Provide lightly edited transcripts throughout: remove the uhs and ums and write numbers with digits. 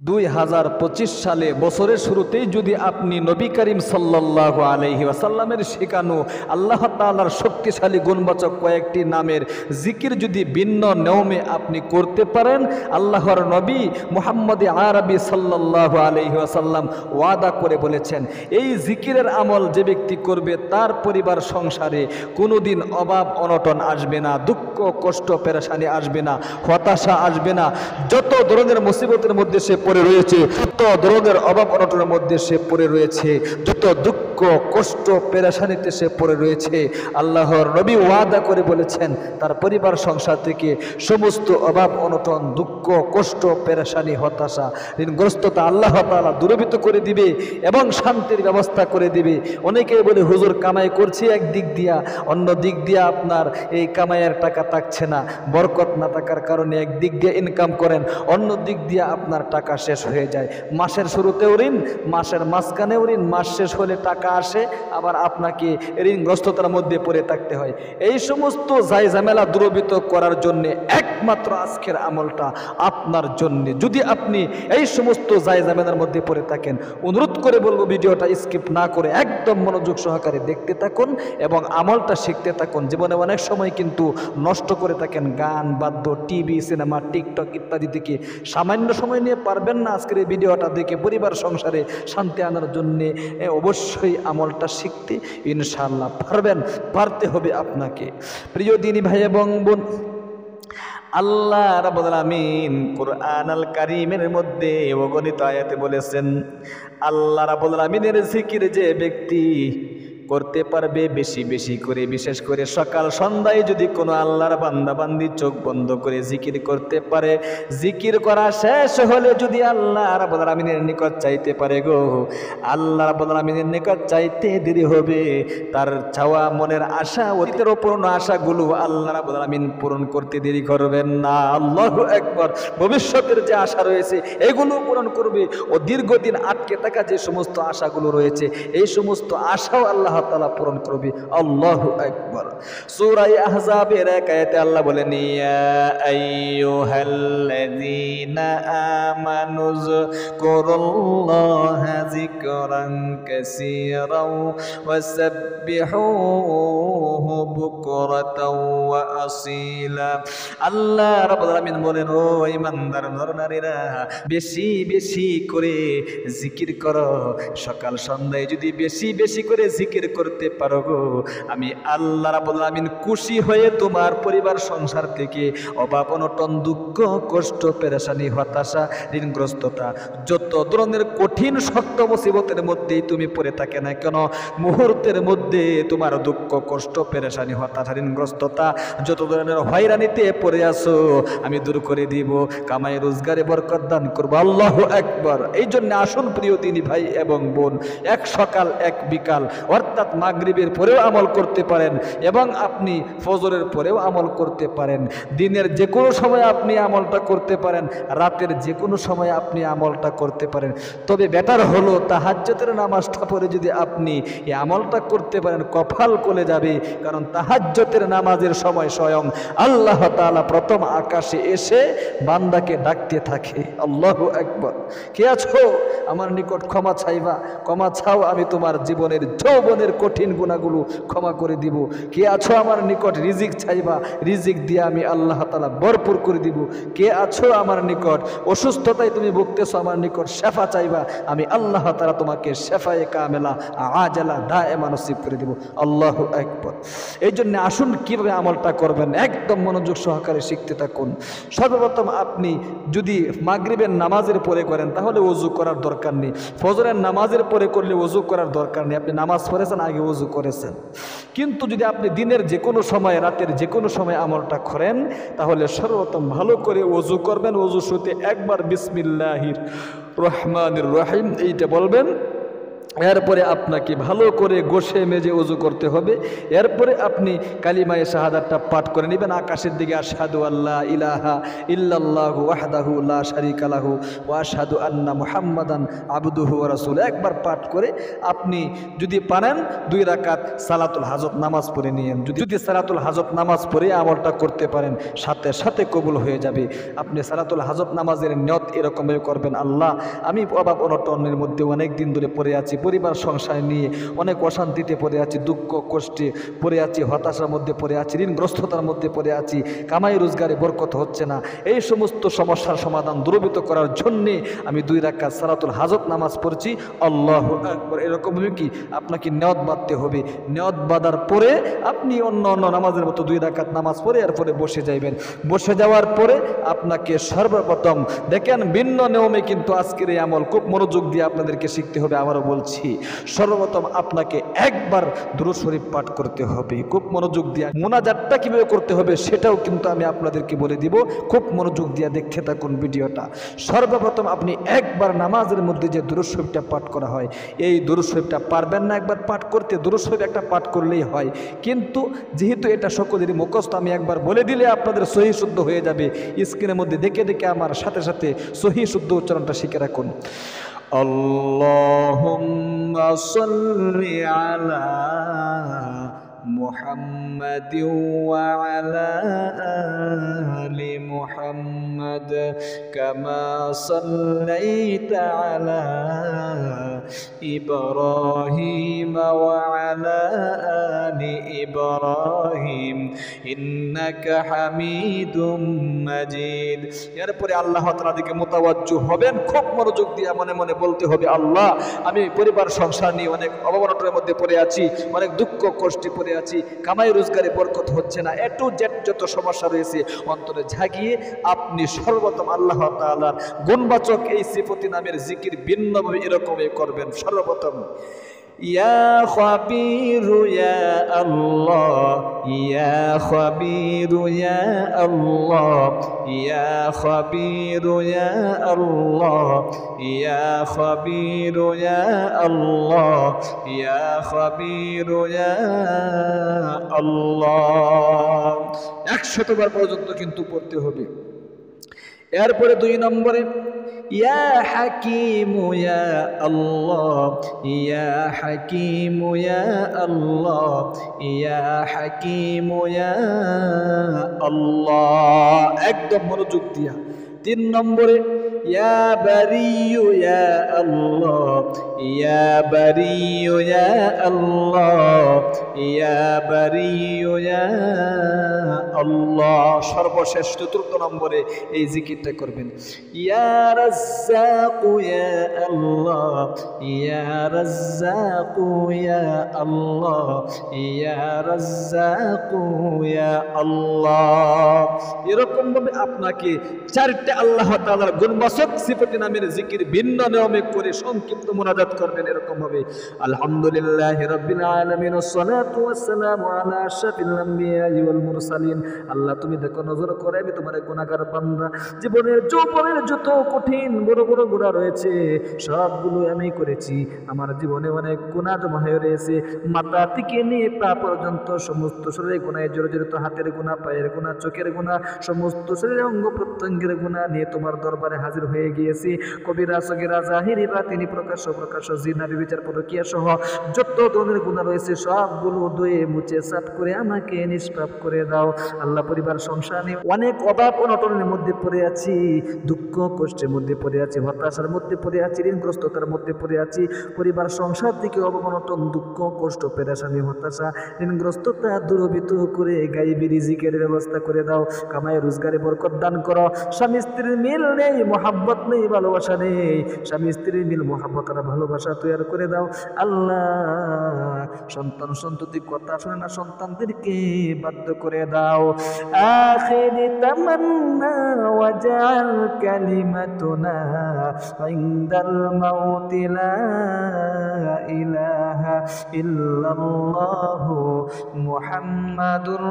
2025 সালে বছরের শুরুতেই যদি আপনি নবী করিম সাল্লাল্লাহু আলাইহি ওয়াসাল্লামের শেখানো আল্লাহ তাআলার শক্তিশালী গুণবাচক কয়েকটি নামের জিকির যদি ভিন্ন নিয়মে আপনি করতে পারেন, আল্লাহর নবী মুহাম্মদ আরবি সাল্লাল্লাহু আলাইহি ওয়াসাল্লাম ওয়াদা করে বলেছেন, এই জিকিরের আমল যে ব্যক্তি করবে তার পরিবার সংসারে কোনোদিন অভাব অনটন আসবে না, দুঃখ কষ্ট পেরেশানি আসবে না, হতাশা আসবে না। যত ধরনের মুসিবতের মধ্যে সে পড়ে রয়েছে, যত ধরনের অভাব অনটনের মধ্যে সে পড়ে রয়েছে, যত দুঃখ কষ্ট পেরেশানিতে সে পড়ে রয়েছে, আল্লাহর নবী ওয়াদা করে বলেছেন তার পরিবার সংসার থেকে সমস্ত অভাব অনটন দুঃখ কষ্ট পেরেশানি হতাশা ঋণগ্রস্ততা আল্লাহ তাআলা দূরীভূত করে দিবে এবং শান্তির ব্যবস্থা করে দিবে। অনেকেই বলে হুজুর কামাই করছি এক দিক দিয়া, অন্য দিক দিয়া আপনার এই কামাইয়ের টাকা থাকছে না, বরকত না থাকার কারণে এক দিক দিয়ে ইনকাম করেন, অন্য দিক দিয়ে আপনার টাকা শেষ হয়ে যায়। মাসের শুরুতেও ঋণ, মাসের মাঝখানেও ঋণ, মাস শেষ হলে টাকা আসে, আবার আপনাকে ঋণগ্রস্ততার মধ্যে পড়ে থাকতে হয়। এই সমস্ত ঝামেলা দূরীভূত করার জন্য একমাত্র আজকের আমলটা আপনার জন্য। যদি আপনি এই সমস্ত ঝামেলার মধ্যে পড়ে থাকেন, অনুরোধ করে বলবো ভিডিওটা স্কিপ না করে একদম মনোযোগ সহকারে দেখতে থাকুন এবং আমলটা শিখতে থাকুন। জীবনে অনেক সময় কিন্তু নষ্ট করে থাকেন গান বাদ্য টিভি সিনেমা টিকটক ইত্যাদি থেকে, সামান্য সময় নিয়ে পারবেন না আজকের এই ভিডিওটা দেখে পরিবার সংসারে শান্তি আনার জন্যে। অবশ্যই আমলটা শিখতে ইনশাআল্লাহ পারবেন, পারতে হবে আপনাকে। প্রিয় দিনী ভাই এবং বোন, আল্লাহ রাব্বুল আলামিন কুরআন আল কারীমের মধ্যে অগণিত আয়াতে বলেছেন, আল্লাহ রাব্বুল আলামিনের জিকির যে ব্যক্তি করতে পারবে বেশি বেশি করে, বিশেষ করে সকাল সন্ধ্যায় যদি কোনো আল্লাহর বান্দা বান্দি চোখ বন্ধ করে জিকির করতে পারে, জিকির করা শেষ হলে যদি আল্লাহ রাব্বুল আলামিনের নিকট চাইতে পারে গো, আল্লাহ রাব্বুল আলামিনের নিকট চাইতে দেরি হবে। তার চাওয়া মনের আশা, অতীতের অপূর্ণ আশাগুলো আল্লাহ রাব্বুল আলামিন পূরণ করতে দেরি করবেন না। আল্লাহু আকবার। ভবিষ্যতের যে আশা রয়েছে এগুলো পূরণ করবে, ও দীর্ঘদিন আটকে থাকা যে সমস্ত আশাগুলো রয়েছে এই সমস্ত আশাও আল্লাহ তাআলা পূরণ করবে। আল্লাহু আকবার। সূরা আহজাবের এক আয়াতে আল্লাহ বলেন, ইয়া আইয়ুহাল্লাযীনা আমানু যকুরুল্লাহা যিকরান কাসীরাও ওয়াসাব্বিহুহু বুকরাতাও ওয়া আসীলা। আল্লাহ রাব্বুল আলামিন বলেন, ও ঈমানদার নরনারীরা, বেশি বেশি করে জিকির করো। সকাল সন্ধ্যায় যদি বেশি বেশি করে জিকির করতে পারো গো, আমি আল্লাহ রাব্বুল আলামিন খুশি হয়ে তোমার পরিবার সংসার থেকে অভাব অনটন দুঃখ কষ্ট পেরেশানি হতাশা ঋণগ্রস্ততা যত ধরনের কঠিন শক্ত মুসিবতের মধ্যেই তুমি পড়ে থাকে না কেন, মুহূর্তের মধ্যে তোমার দুঃখ কষ্ট পেরেশানি হতাশা ঋণগ্রস্ততা যত ধরনের হয়রানিতে পড়ে আসো আমি দূর করে দিব, কামাই রোজগারে বরকত দান করবো। আল্লাহু আকবার। এই জন্য আসুন প্রিয় দিনী ভাই এবং বোন, এক সকাল এক বিকাল অর্থাৎ মাগরিবের পরেও আমল করতে পারেন এবং আপনি ফজরের পরেও আমল করতে পারেন, দিনের যে কোনো সময় আপনি আমলটা করতে পারেন, রাতের যে কোনো সময় আপনি আমলটা করতে পারেন। তবে বেটার হলো তাহাজ্জুদের নামাজটা পড়ে যদি আপনি এই আমলটা করতে পারেন, কপাল কলে যাবে। কারণ তাহাজ্জুদের নামাজের সময় স্বয়ং আল্লাহ তাআলা প্রথম আকাশে এসে বান্দাকে ডাকতে থাকে। আল্লাহু আকবার। কে আছো আমার নিকট ক্ষমা চাইবা, ক্ষমা চাও, আমি তোমার জীবনের যৌবনের কঠিন গুনাহগুলো ক্ষমা করে দিব। কে আছো আমার নিকট রিজিক চাইবা, রিজিক দিয়ে আমি আল্লাহ তাআলা ভরপুর করে দিব। কে আছো আমার নিকট অসুস্থতায় তুমি ভুগতেছো, আমার নিকট শেফা চাইবা, আমি আল্লাহ তাআলা তোমাকে শেফায়ে কামেলা আজালা দায়েমা নসিব করে দিব। আল্লাহু আকবার। এই জন্য আসুন কিভাবে আমলটা করবেন একদম মনোযোগ সহকারে শিখতে থাকুন। সর্বপ্রথম আপনি যদি মাগরিবের নামাজের পরে করেন তাহলে ওযু করার দরকার নেই, ফজরের নামাজের পরে করলে ওযু করার দরকার নেই, আপনি নামাজ পড়েছেন আগে ওযু করেছেন। কিন্তু যদি আপনি দিনের যে কোনো সময় রাতের যে কোনো সময় আমলটা করেন তাহলে সর্বপ্রথম ভালো করে ওযু করবেন, ওযু শুরুতে একবার বিসমিল্লাহির রহমানির রহিম এইটা বলবেন, এরপরে আপনাকে ভালো করে গোসে মেজে ওযু করতে হবে। এরপরে আপনি কালিমায়ে শাহাদাতটা পাঠ করে নেবেন আকাশের দিকে, আশহাদু আল্লা ইলাহা ইল্লাল্লাহু ওয়াহদাহু লা শারীকা লাহু ওয়া আশহাদু আন্না মুহাম্মাদান আবদুহু ওয়া রাসূলুহু একবার পাঠ করে আপনি যদি পারেন 2 রাকাত সালাতুল হাজত নামাজ পড়ে নিয়েন। যদি সালাতুল হাজত নামাজ পড়ে আমলটা করতে পারেন সাথে সাথে কবুল হয়ে যাবে। আপনি সালাতুল হাজত নামাজের নিয়ত এরকমভাবে করবেন, আল্লাহ আমি অভাব অনটনের মধ্যে অনেক দিন ধরে পড়ে আছি, পরিবার সংসার নিয়ে অনেক অশান্তিতে পড়ে আছি, দুঃখ কষ্টে পড়ে আছি, হতাশার মধ্যে পড়ে আছি, ঋণগ্রস্ততার মধ্যে পড়ে আছি, কামাই রোজগারে বরকত হচ্ছে না। এই সমস্ত সমস্যার সমাধান দূরীভূত করার জন্যে আমি 2 রাকাত সালাতুল হাজত নামাজ পড়ছি। আল্লাহু আকবার। এরকম কি আপনাকে নিয়ত বাঁধতে হবে। নিয়ত বাঁধার পরে আপনি অন্য অন্য নামাজের মতো 2 রাকাত নামাজ পড়ে এরপরে বসে যাইবেন। বসে যাওয়ার পরে আপনাকে সর্বপ্রথম দেখেন ভিন্ন নিয়মে কিন্তু আজকের এই আমল খুব মনোযোগ দিয়ে আপনাদেরকে শিখতে হবে। আবারও বলছি, সর্বপ্রথম আপনাকে একবার দুরূদ শরীফ পাঠ করতে হবে। খুব মনোযোগ দিয়ে মুনাজাতটা কিভাবে করতে হবে সেটাও কিন্তু আমি আপনাদেরকে বলে দিব, খুব মনোযোগ দিয়ে দেখতে থাকুন ভিডিওটা। সর্বপ্রথম আপনি একবার নামাজের মধ্যে যে দুরূদ শরীফটা পাঠ করা হয়, এই দুরূদ শরীফটা পারবেন না একবার পাঠ করতে, দুরূদ শরীফ একটা পাঠ করলেই হয়, কিন্তু যেহেতু এটা সকলেরই মুখস্থ আমি একবার বলে দিলে আপনাদের সহি শুদ্ধ হয়ে যাবে। স্ক্রিনের মধ্যে দেখে দেখে আমার সাথে সাথে সহি শুদ্ধ উচ্চারণটা শিখে রাখুন। আল্লাহুম্মা সাল্লি আলা মুহাম্মাদিন ওয়া আলা আলি মুহাম্মাদ কামা সাল্লাইতা আলা ইব্রাহিম ওয়া আলা আলি ইব্রাহিম ইন্নাকা হামিদুম মাজিদ। এরপরে আল্লাহ তাআলার দিকে মুতাওয়াজ্জু হবেন, খুব মনোযোগ দিয়ে মনে মনে বলতে হবে, আল্লাহ আমি পরিবার সংসার নিয়ে অনেক অভাবনটনের মধ্যে পড়ে আছি, অনেক দুঃখ কষ্টে পড়ে আছি, কামাই রোজগারে বরকত হচ্ছে না, এ টু জেড যত সমস্যা রয়েছে অন্তরে ঝাঁকিয়ে আপনি সর্বপ্রথম আল্লাহ তাআলার গুণবাচক এই সিফতি নামের জিকির ভিন্নভাবে এরকমই করবেন। সর্বপ্রথম ইয়া খাবীরু ইয়া আল্লাহ, ইয়া খাবীরু ইয়া আল্লাহ, ইয়া খাবীরু ইয়া আল্লাহ, ইয়া খাবীরু ইয়া আল্লাহ, ইয়া খাবীরু ইয়া আল্লাহ 100 বার পর্যন্ত কিন্তু পড়তে হবে। এরপরে 2 নম্বরে ইয়া হাকিমু ইয়া আল্লাহ, ইয়া হাকিমু ইয়া আল্লাহ, ইয়া হাকিমু ইয়া আল্লাহ একদম মনোযোগ দিয়া। 3 নম্বরে ইয়া বারিয়ু ইয়া আল্লাহ, ইয়া বারিয়ু ইয়া আল্লাহ, ইয়া বারিয়ু ইয়া আল্লাহ। সর্বশেষ 4 নম্বরে এই জিকিরটা করবেন, ইয়া রাজ্জাকু ইয়া আল্লাহ, ইয়া রাজ্জাকু ইয়া আল্লাহ, ইয়া রাজ্জাকু ইয়া আল্লাহ। এরকম ভাবে আপনাকে 4টে আল্লাহ তাআলার গুণবাচক সিফাতি নামের জিকির ভিন্ন নিয়মে করে সংক্ষিপ্ত মুনাজাত করবেন। এরকম ভাবে আলহামদুলিল্লাহি রাব্বিল আলামিন ওয়াসসালাতু ওয়াসসালামু আলা আশরাফিল আমবিয়া ওয়াল মুরসালিন। আল্লাহ তুমি দেখো নজর করে আমি তোমার গুনাহগার বান্দা, জীবনের যত কঠিন বড় বড় গুনাহ রয়েছে সবগুলো আমি করেছি, আমার জীবনে অনেক গুনাহ জমা হয়ে রয়েছে, মাথা থেকে নিয়ে পা পর্যন্ত সমস্ত শরীরে গুনাহে জর্জরিত, হাতের গুনাহ, পায়ের গুনাহ, চোখের গুনাহ, সমস্ত শরীরের অঙ্গ প্রত্যঙ্গের গুনাহ নিয়ে তোমার দরবারে হাজির হয়ে গিয়েছি। কবিরা সগীরা জাহিরি বাতিনি প্রকাশ্য জিনা বিবিচার পরকীয়া সহ যত ধরনের গুনাহ রয়েছে সবগুলো ধুয়ে মুছে সাফ করে আমাকে নিষ্পাপ করে দাও। আল্লাহ পরিবার সংসার নিয়ে অনেক অভাব অনটনের মধ্যে পড়ে আছি, দুঃখ কষ্টের মধ্যে পড়ে আছি, হতাশার মধ্যে পড়ে আছি, ঋণগ্রস্ততার মধ্যে পড়ে আছি, পরিবার সংসার থেকে অভাব অনটন, দুঃখ কষ্ট, পেরেশানি, হতাশা, ঋণগ্রস্ততা দূরীভূত করে গায়বী রিজিকের ব্যবস্থা করে দাও। কামাই রোজগারে বরকত দান করো। স্বামী স্ত্রীর মিল নেই, মহাব্বত নেই, ভালোবাসা নেই, স্বামী স্ত্রীর মিল মহাব্বত আর ভালোবাসা তৈরি করে দাও। আল্লাহ সন্তান সন্ততি কথা শুনে না, সন্তানদেরকে বাধ্য করে দাও। আখিরি তামান্না ওয়াজআল কালিমাতুনা ইনদাল মাউতি লা ইলাহা ইল্লাল্লাহু মুহাম্মাদুর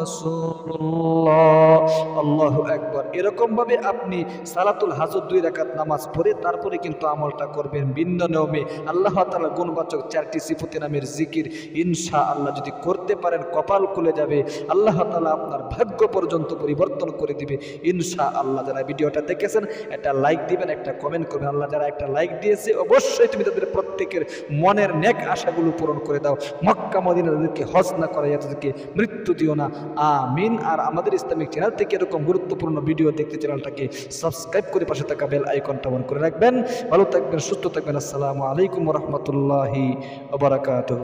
রাসূলুল্লাহ। আল্লাহু আকবার। এরকম ভাবে আপনি সালাতুল হাজত 2 রাকাত নামাজ পড়ে তারপরে কিন্তু আমলটা করবেন। নামের ভিন্ন নিয়মে আল্লাহ তাআলা গুণবাচক 4টি সিফতি নামের জিকির ইনশাআল্লাহ যদি করতে পারেন কপাল খুলে যাবে, আল্লাহ তাআলা আপনার ভাগ্য পর্যন্ত পরিবর্তন করে দিবে ইনশাআল্লাহ। যারা ভিডিওটা দেখেছেন একটা লাইক দিবেন, একটা কমেন্ট করবেন। আল্লাহ যারা একটা লাইক দিয়েছে অবশ্যই তুমি তাদের প্রত্যেকের মনের নেক আশাগুলো পূরণ করে দাও। মক্কা মদিনা তাদেরকে হজ না করাইয়া তাদেরকে মৃত্যু দিও না, আমিন। আর আমাদের ইসলামিক চ্যানেল থেকে এরকম গুরুত্বপূর্ণ ভিডিও দেখতে চ্যানেলটাকে সাবস্ক্রাইব করে পাশে থাকা বেল আইকনটা অন করে রাখবেন। ভালো থাকবেন, সুস্থ থাকবেন। আসসালামু আলাইকুম ওয়া রাহমাতুল্লাহি ওয়া বারাকাতুহু।